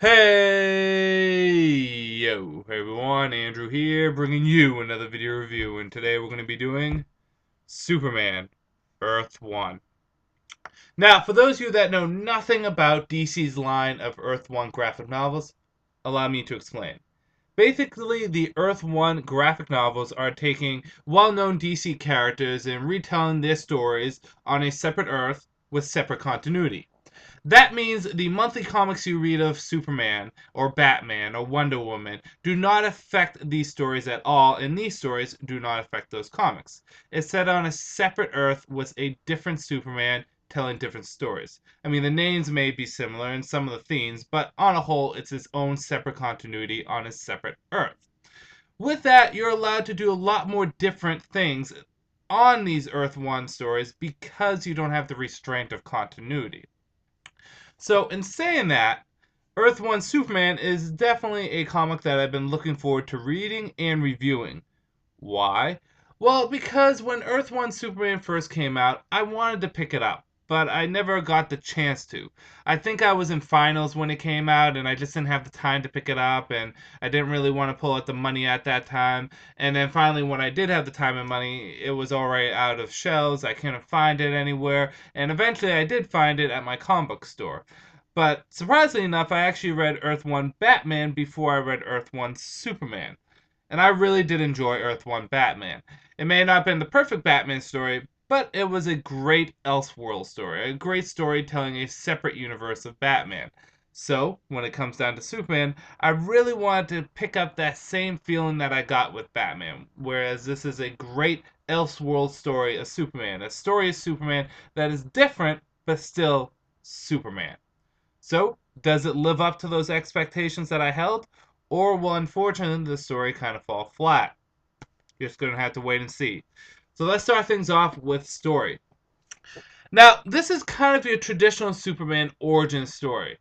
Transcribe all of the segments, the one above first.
Hey, yo, hey everyone, Andrew here, bringing you another video review, and today we're going to be doing Superman, Earth 1. Now, for those of you that know nothing about DC's line of Earth 1 graphic novels, allow me to explain. Basically, the Earth 1 graphic novels are taking well-known DC characters and retelling their stories on a separate Earth with separate continuity. That means the monthly comics you read of Superman or Batman or Wonder Woman do not affect these stories at all, and these stories do not affect those comics. It's set on a separate Earth with a different Superman telling different stories. I mean, the names may be similar in some of the themes, but on a whole, it's its own separate continuity on a separate Earth. With that, you're allowed to do a lot more different things on these Earth 1 stories because you don't have the restraint of continuity. So, in saying that, Earth 1 Superman is definitely a comic that I've been looking forward to reading and reviewing. Why? Well, because when Earth 1 Superman first came out, I wanted to pick it up, but I never got the chance to. I think I was in finals when it came out, and I just didn't have the time to pick it up, and I didn't really want to pull out the money at that time. And then finally, when I did have the time and money, it was already out of shelves. I couldn't find it anywhere, and eventually I did find it at my comic book store. But surprisingly enough, I actually read Earth 1 Batman before I read Earth 1 Superman. And I really did enjoy Earth 1 Batman. It may not have been the perfect Batman story, but it was a great Elseworld story, a great story telling a separate universe of Batman. So, when it comes down to Superman, I really wanted to pick up that same feeling that I got with Batman, whereas this is a great Elseworld story of Superman, a story of Superman that is different, but still Superman. So, does it live up to those expectations that I held? Or will, unfortunately, the story kind of fall flat? You're just going to have to wait and see. So, let's start things off with story. Now, this is kind of your traditional Superman origin story.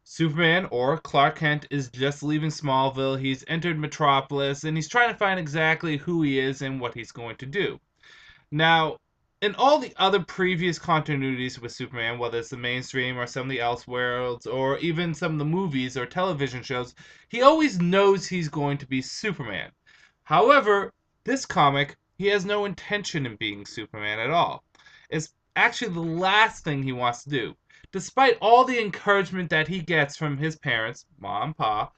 Superman, or Clark Kent, is just leaving Smallville. He's entered Metropolis, and he's trying to find exactly who he is and what he's going to do. Now, in all the other previous continuities with Superman, whether it's the mainstream or some of the Elseworlds or even some of the movies or television shows, he always knows he's going to be Superman. However, this comic, he has no intention in being Superman at all. It's actually the last thing he wants to do. Despite all the encouragement that he gets from his parents, Mom, Pa,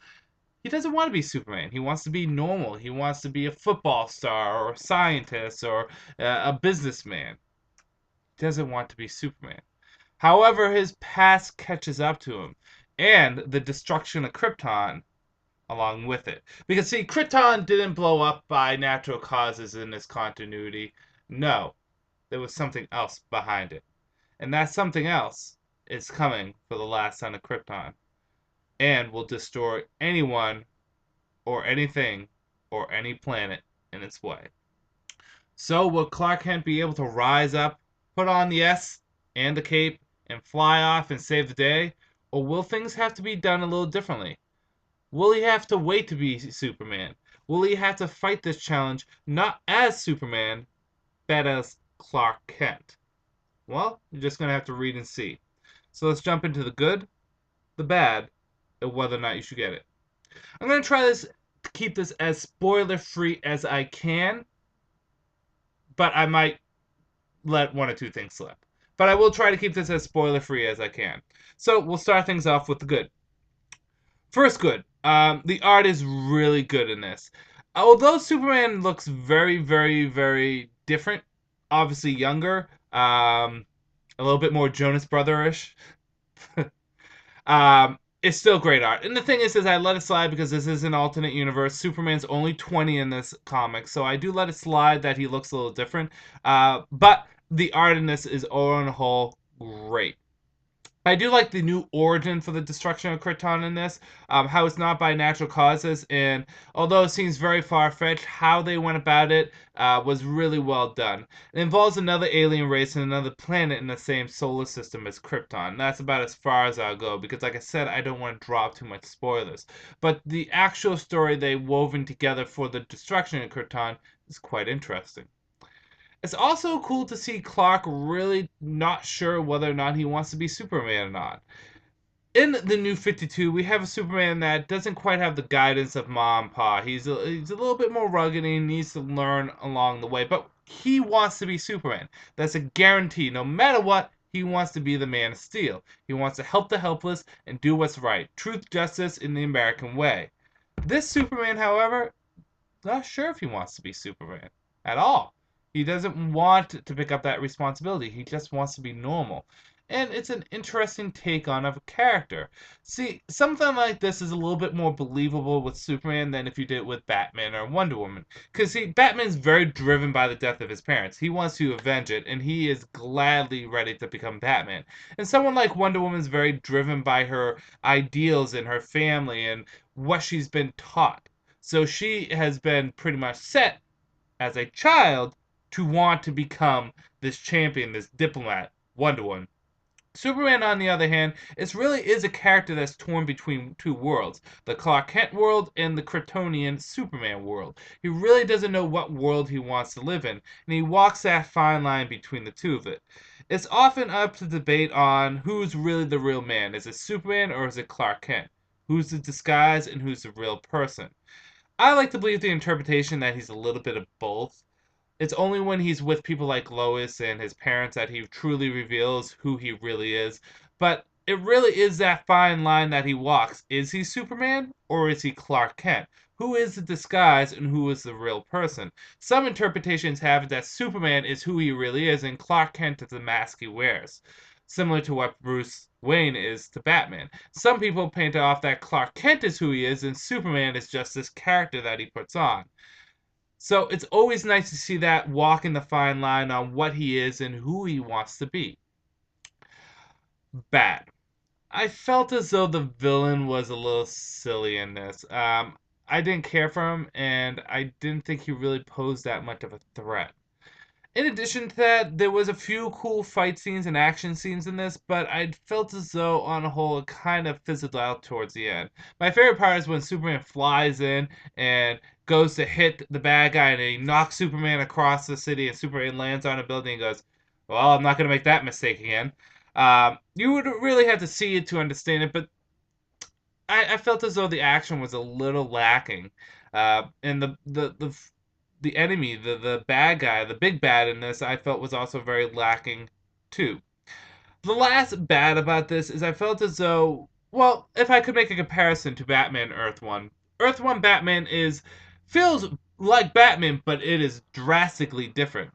he doesn't want to be Superman. He wants to be normal. He wants to be a football star or a scientist or a businessman. He doesn't want to be Superman. However, his past catches up to him, and the destruction of Krypton along with it. Because, see, Krypton didn't blow up by natural causes in this continuity. No, there was something else behind it. And that something else is coming for the last son of Krypton and will destroy anyone or anything or any planet in its way. So will Clark Kent be able to rise up, put on the S and the cape, and fly off and save the day? Or will things have to be done a little differently? Will he have to wait to be Superman? Will he have to fight this challenge not as Superman, but as Clark Kent? Well, you're just going to have to read and see. So let's jump into the good, the bad, and whether or not you should get it. I'm going to try this to keep this as spoiler free as I can, but I might let one or two things slip. But I will try to keep this as spoiler free as I can. So we'll start things off with the good. First, good. The art is really good in this. Although Superman looks very, very, very different, obviously younger, a little bit more Jonas Brotherish. It's still great art. And the thing is I let it slide because this is an alternate universe. Superman's only 20 in this comic, so I do let it slide that he looks a little different. But the art in this is on a whole great. I do like the new origin for the destruction of Krypton in this, how it's not by natural causes, and although it seems very far-fetched, how they went about it was really well done. It involves another alien race and another planet in the same solar system as Krypton. That's about as far as I'll go, because like I said, I don't want to drop too much spoilers. But the actual story they woven together for the destruction of Krypton is quite interesting. It's also cool to see Clark really not sure whether or not he wants to be Superman or not. in the New 52, we have a Superman that doesn't quite have the guidance of Mom and Pa. He's a little bit more rugged and he needs to learn along the way, but he wants to be Superman. That's a guarantee. No matter what, he wants to be the Man of Steel. He wants to help the helpless and do what's right. Truth, justice in the American way. This Superman, however, not sure if he wants to be Superman at all. He doesn't want to pick up that responsibility. He just wants to be normal. And it's an interesting take on a character. See, something like this is a little bit more believable with Superman than if you did it with Batman or Wonder Woman. Because, see, Batman's very driven by the death of his parents. He wants to avenge it, and he is gladly ready to become Batman. And someone like Wonder Woman is very driven by her ideals and her family and what she's been taught. So she has been pretty much set as a child to want to become this champion, this diplomat, Wonder Woman. Superman, on the other hand, is a character that's torn between two worlds, the Clark Kent world and the Kryptonian Superman world. He really doesn't know what world he wants to live in, and he walks that fine line between the two of it. It's often up to debate on who's really the real man. Is it Superman or is it Clark Kent? Who's the disguise and who's the real person? I like to believe the interpretation that he's a little bit of both. It's only when he's with people like Lois and his parents that he truly reveals who he really is. But it really is that fine line that he walks. Is he Superman or is he Clark Kent? Who is the disguise and who is the real person? Some interpretations have it that Superman is who he really is and Clark Kent is the mask he wears, similar to what Bruce Wayne is to Batman. Some people paint off that Clark Kent is who he is and Superman is just this character that he puts on. So it's always nice to see that walking the fine line on what he is and who he wants to be. Bad. I felt as though the villain was a little silly in this. I didn't care for him, and I didn't think he really posed that much of a threat. In addition to that, there was a few cool fight scenes and action scenes in this, but I felt as though, on a whole, it kind of fizzled out towards the end. My favorite part is when Superman flies in and goes to hit the bad guy, and he knocks Superman across the city, and Superman lands on a building and goes, "Well, I'm not going to make that mistake again." You would really have to see it to understand it, but I felt as though the action was a little lacking. And the enemy, the bad guy, the big bad in this, I felt was also very lacking too. The last bad about this is I felt as though, well, if I could make a comparison to Batman Earth 1, Earth 1 Batman feels like Batman, but it is drastically different.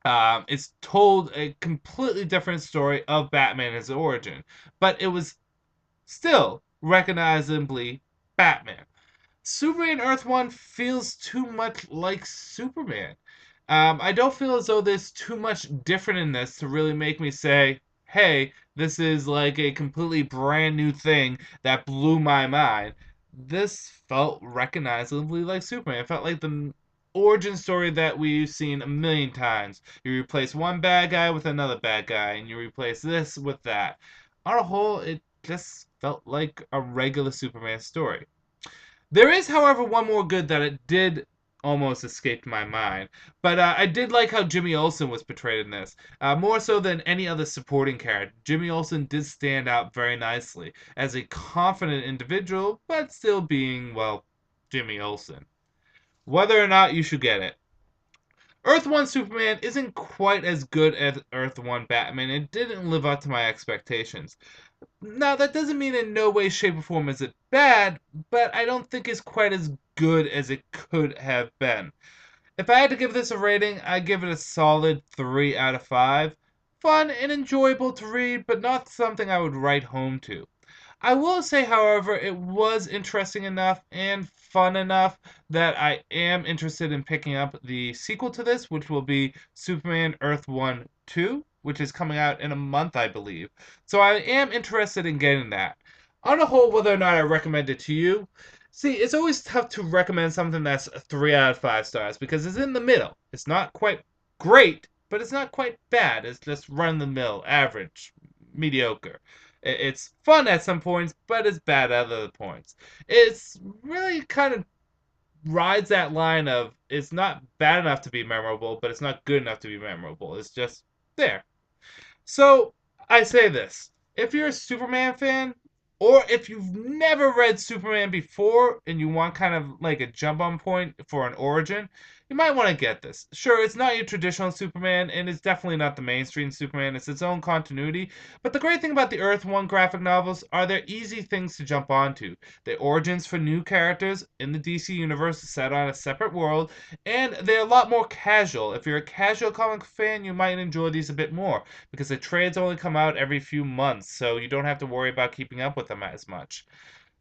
It's told a completely different story of Batman and his origin, but it was still recognizably Batman. Superman Earth 1 feels too much like Superman. I don't feel as though there's too much different in this to really make me say, hey, this is like a completely brand new thing that blew my mind. This felt recognizably like Superman. It felt like the origin story that we've seen a million times. You replace one bad guy with another bad guy, and you replace this with that. On a whole, it just felt like a regular Superman story. There is, however, one more good that it did almost escape my mind. But I did like how Jimmy Olsen was portrayed in this. More so than any other supporting character. Jimmy Olsen did stand out very nicely as a confident individual, but still being, well, Jimmy Olsen. Whether or not you should get it. Earth 1 Superman isn't quite as good as Earth 1 Batman. It didn't live up to my expectations. Now, that doesn't mean in no way, shape, or form is it bad, but I don't think it's quite as good as it could have been. If I had to give this a rating, I'd give it a solid 3 out of 5. Fun and enjoyable to read, but not something I would write home to. I will say, however, it was interesting enough and fun enough that I am interested in picking up the sequel to this, which will be Superman Earth 1 2, which is coming out in a month, I believe. So I am interested in getting that. On a whole, whether or not I recommend it to you, see, it's always tough to recommend something that's a 3 out of 5 stars because it's in the middle. It's not quite great, but it's not quite bad. It's just run the mill, average, mediocre. It's fun at some points, but it's bad at other points. It's really kind of rides that line of it's not bad enough to be memorable, but it's not good enough to be memorable. It's just there. So I say this: if you're a Superman fan, Or if you've never read Superman before and you want kind of like a jump on point for an origin, you might want to get this. Sure, it's not your traditional Superman, and it's definitely not the mainstream Superman. It's its own continuity. But the great thing about the Earth 1 graphic novels are they're easy things to jump onto. The origins for new characters in the DC universe set on a separate world, and they're a lot more casual. If you're a casual comic fan, you might enjoy these a bit more because the trades only come out every few months, so you don't have to worry about keeping up with them as much.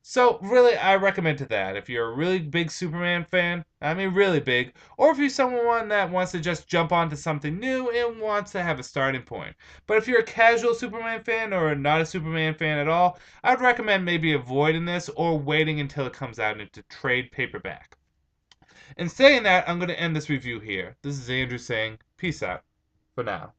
So really, I recommend to that if you're a really big Superman fan, I mean really big, or if you're someone that wants to just jump onto something new and wants to have a starting point. But if you're a casual Superman fan or not a Superman fan at all, I'd recommend maybe avoiding this or waiting until it comes out into trade paperback. And saying that, I'm going to end this review here. This is Andrew saying peace out for now.